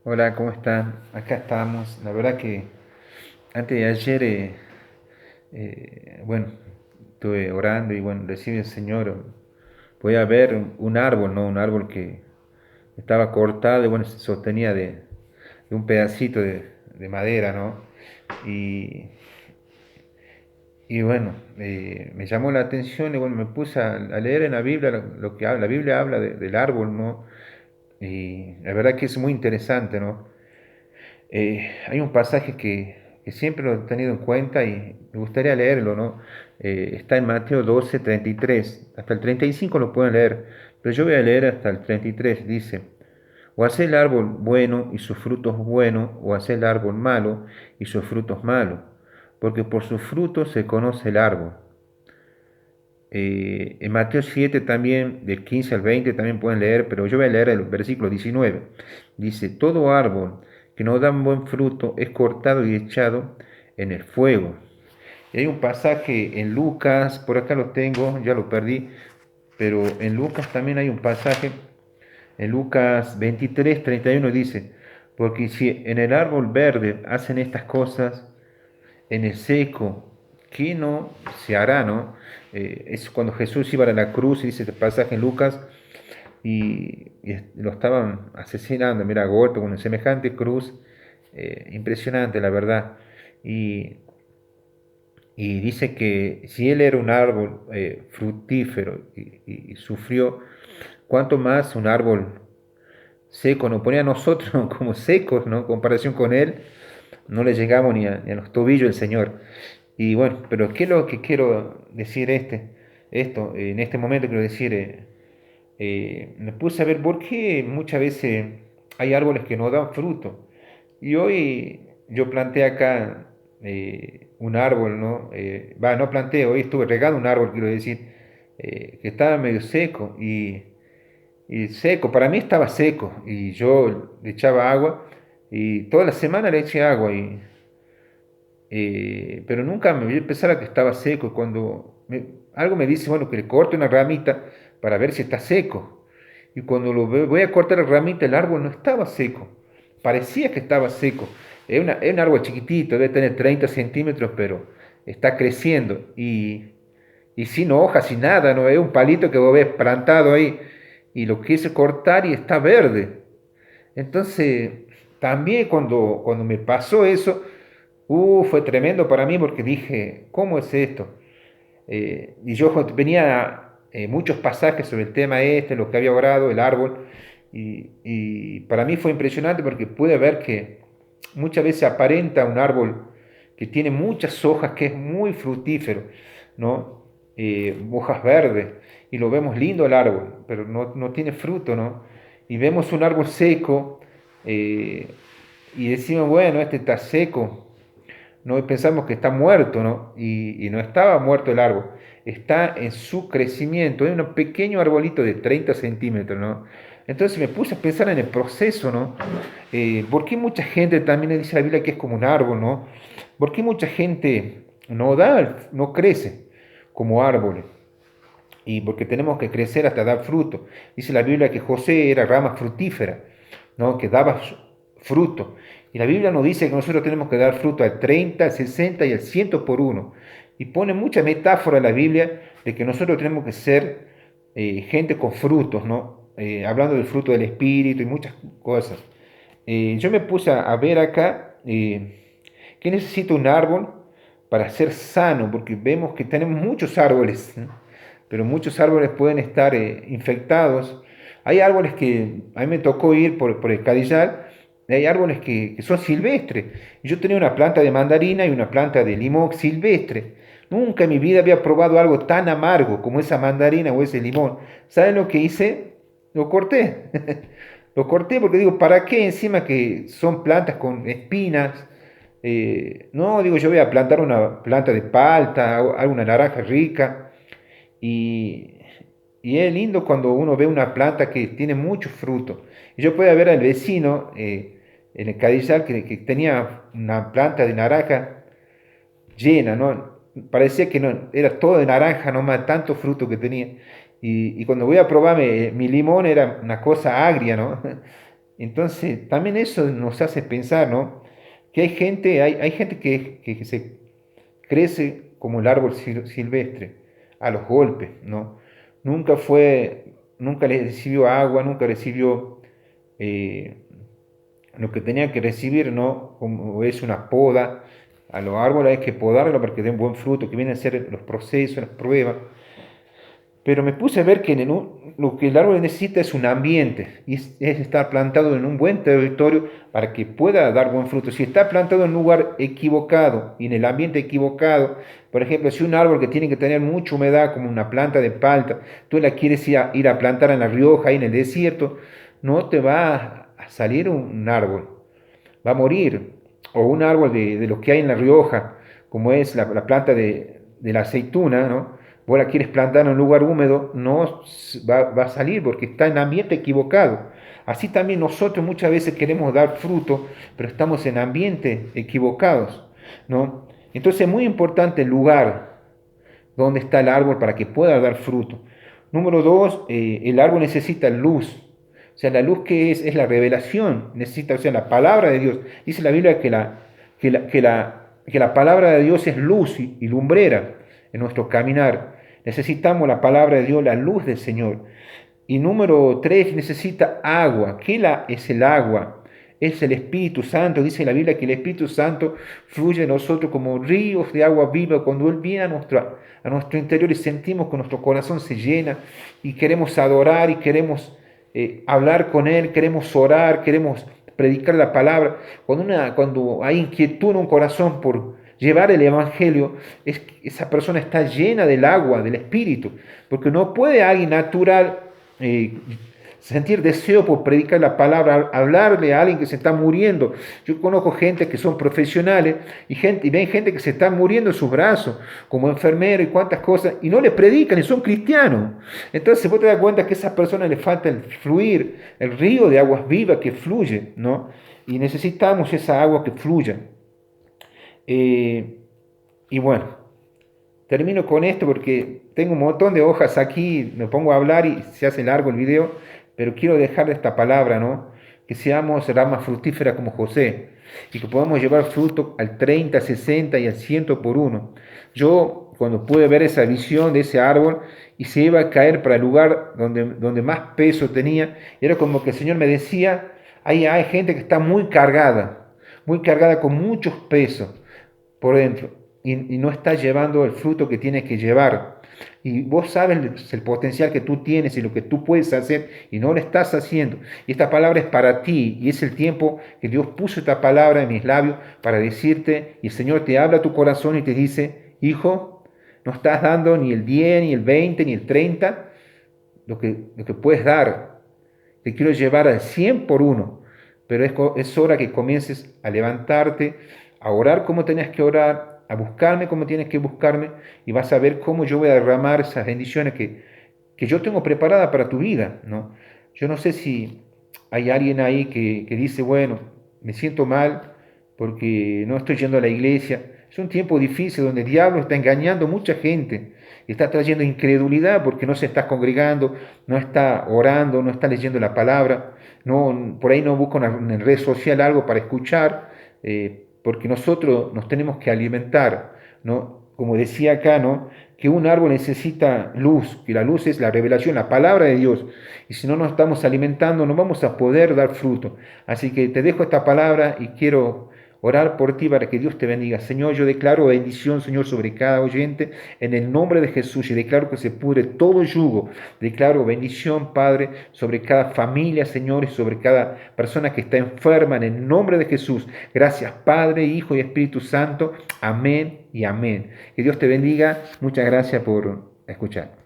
Hola, ¿cómo están? Acá estamos. La verdad que antes de ayer, bueno, estuve orando y bueno, recibe el Señor. Voy a ver un árbol, ¿no? Un árbol que estaba cortado y bueno, se sostenía de un pedacito de madera, ¿no? Y, y bueno, me llamó la atención y bueno, me puse a leer en la Biblia lo que habla. La Biblia habla del árbol, ¿no? Y la verdad que es muy interesante, ¿no? Hay un pasaje que siempre lo he tenido en cuenta y me gustaría leerlo, ¿no? Está en Mateo 12, 33. Hasta el 35 lo pueden leer, pero yo voy a leer hasta el 33. Dice, o hace el árbol bueno y sus frutos buenos, o hace el árbol malo y sus frutos malos, porque por sus frutos se conoce el árbol. En Mateo 7 también, del 15 al 20 también pueden leer, pero yo voy a leer el versículo 19. Dice, todo árbol que no da buen fruto es cortado y echado en el fuego. Y hay un pasaje en Lucas, por acá lo tengo, ya lo perdí, pero en Lucas también hay un pasaje, en Lucas 23, 31 dice, porque si en el árbol verde hacen estas cosas, en el seco, ¿qué no se hará, no? Es cuando Jesús iba a la cruz, y dice este pasaje en Lucas, y lo estaban asesinando, mira, a golpe con una semejante cruz, impresionante, la verdad. Y, y dice que si él era un árbol fructífero y sufrió, cuánto más un árbol seco, nos ponía a nosotros como secos, ¿no? En comparación con él, no le llegamos ni a los tobillos el Señor. Y bueno, pero ¿qué es lo que quiero decir esto? En este momento quiero decir, me puse a ver por qué muchas veces hay árboles que no dan fruto. Y hoy yo planté acá un árbol, ¿no? No planté, hoy estuve regando un árbol, quiero decir, que estaba medio seco y seco, para mí estaba seco y yo le echaba agua y toda la semana le eché agua pero nunca me pensaba que estaba seco. Y cuando algo me dice, bueno, que le corte una ramita para ver si está seco. Y cuando voy a cortar la ramita, el árbol no estaba seco. Parecía que estaba seco. Es un árbol chiquitito, debe tener 30 centímetros, pero está creciendo. Y sin hojas, sin nada, ¿no? Es un palito que vos ves plantado ahí. Y lo quise cortar y está verde. Entonces, también cuando me pasó eso, fue tremendo para mí porque dije, ¿cómo es esto? Y yo venía muchos pasajes sobre el tema este, lo que había orado, el árbol, y para mí fue impresionante porque pude ver que muchas veces aparenta un árbol que tiene muchas hojas, que es muy fructífero, ¿no? Hojas verdes, y lo vemos lindo el árbol, pero no tiene fruto, ¿no? Y vemos un árbol seco, eh, y decimos, bueno, este está seco, no pensamos que está muerto, ¿no? Y no estaba muerto el árbol, está en su crecimiento, es un pequeño arbolito de 30 centímetros, ¿no? Entonces me puse a pensar en el proceso, ¿no? ¿Por qué mucha gente también le dice a la Biblia que es como un árbol, ¿no? ¿Por qué mucha gente no crece como árboles? Y porque tenemos que crecer hasta dar fruto. Dice la Biblia que José era rama fructífera, ¿no? Que daba fruto. Y la Biblia nos dice que nosotros tenemos que dar fruto al 30, al 60 y al 100 por uno. Y pone mucha metáfora en la Biblia de que nosotros tenemos que ser gente con frutos, ¿no? Hablando del fruto del Espíritu y muchas cosas. Yo me puse a ver acá que necesita un árbol para ser sano, porque vemos que tenemos muchos árboles, ¿no? Pero muchos árboles pueden estar infectados. Hay árboles que a mí me tocó ir por el Cadillal, y hay árboles que son silvestres. Yo tenía una planta de mandarina y una planta de limón silvestre. Nunca en mi vida había probado algo tan amargo como esa mandarina o ese limón. ¿Saben lo que hice? Lo corté. Lo corté porque digo, ¿para qué encima que son plantas con espinas? No, digo, yo voy a plantar una planta de palta, alguna naranja rica. Y, y es lindo cuando uno ve una planta que tiene mucho fruto. Y yo puedo ver al vecino en el Cadizal que tenía una planta de naranja llena, ¿no? Parecía que no, era todo de naranja, nomás tanto fruto que tenía. Y cuando voy a probar mi limón era una cosa agria, ¿no? Entonces, también eso nos hace pensar, ¿no? Que hay gente que se crece como el árbol silvestre, a los golpes, ¿no? Nunca le recibió agua, nunca recibió eh, lo que tenía que recibir, ¿no? Como es una poda. A los árboles hay que podarlo para que den buen fruto, que vienen a ser los procesos, las pruebas. Pero me puse a ver que lo que el árbol necesita es un ambiente, y es estar plantado en un buen territorio para que pueda dar buen fruto. Si está plantado en un lugar equivocado y en el ambiente equivocado, por ejemplo, si un árbol que tiene que tener mucha humedad, como una planta de palta, tú la quieres ir a plantar en La Rioja, ahí en el desierto, no te va a salir un árbol, va a morir. O un árbol de lo que hay en La Rioja, como es la planta de la aceituna, ¿no? Vos la quieres plantar en un lugar húmedo, no va a salir porque está en ambiente equivocado. Así también nosotros muchas veces queremos dar fruto, pero estamos en ambientes equivocados, ¿no? Entonces es muy importante el lugar donde está el árbol para que pueda dar fruto. Número dos, el árbol necesita luz. O sea, la luz que es la revelación, necesita, o sea, la palabra de Dios. Dice la Biblia que la palabra de Dios es luz y lumbrera en nuestro caminar. Necesitamos la palabra de Dios, la luz del Señor. Y número tres, necesita agua. Es el agua? Es el Espíritu Santo. Dice la Biblia que el Espíritu Santo fluye en nosotros como ríos de agua viva. Cuando Él viene a nuestro interior y sentimos que nuestro corazón se llena y queremos adorar y queremos hablar con Él, queremos orar, queremos predicar la palabra. Cuando hay inquietud en un corazón por llevar el Evangelio, esa persona está llena del agua, del Espíritu. Porque no puede alguien natural sentir deseo por predicar la palabra, hablarle a alguien que se está muriendo. Yo conozco gente que son profesionales y ven gente que se está muriendo en sus brazos, como enfermero y cuantas cosas, y no le predican y son cristianos. Entonces vos te das cuenta que a esa persona le falta el fluir, el río de aguas vivas que fluye, ¿no? Y necesitamos esa agua que fluya. Y bueno, termino con esto porque tengo un montón de hojas aquí, me pongo a hablar y se hace largo el video, pero quiero dejar esta palabra, ¿no? Que seamos ramas fructíferas como José y que podamos llevar fruto al 30, 60 y al 100 por uno. Yo, cuando pude ver esa visión de ese árbol y se iba a caer para el lugar donde más peso tenía, era como que el Señor me decía, hay gente que está muy cargada con muchos pesos por dentro y no estás llevando el fruto que tienes que llevar. Y vos sabes el potencial que tú tienes y lo que tú puedes hacer y no lo estás haciendo. Y esta palabra es para ti y es el tiempo que Dios puso esta palabra en mis labios para decirte y el Señor te habla a tu corazón y te dice, hijo, no estás dando ni el 10, ni el 20, ni el 30, lo que puedes dar. Te quiero llevar al 100 por uno, pero es hora que comiences a levantarte, a orar como tenías que orar, a buscarme como tienes que buscarme, y vas a ver cómo yo voy a derramar esas bendiciones que yo tengo preparada para tu vida, ¿no? Yo no sé si hay alguien ahí que dice, bueno, me siento mal porque no estoy yendo a la iglesia. Es un tiempo difícil donde el diablo está engañando a mucha gente, está trayendo incredulidad porque no se está congregando, no está orando, no está leyendo la palabra, no, por ahí no busca en red social algo para escuchar, porque nosotros nos tenemos que alimentar, ¿no? Como decía acá, ¿no? Que un árbol necesita luz, que la luz es la revelación, la palabra de Dios, y si no nos estamos alimentando no vamos a poder dar fruto. Así que te dejo esta palabra y quiero orar por ti para que Dios te bendiga. Señor, yo declaro bendición, Señor, sobre cada oyente en el nombre de Jesús y declaro que se pudre todo yugo. Declaro bendición, Padre, sobre cada familia, Señor, y sobre cada persona que está enferma en el nombre de Jesús. Gracias, Padre, Hijo y Espíritu Santo. Amén y amén. Que Dios te bendiga. Muchas gracias por escuchar.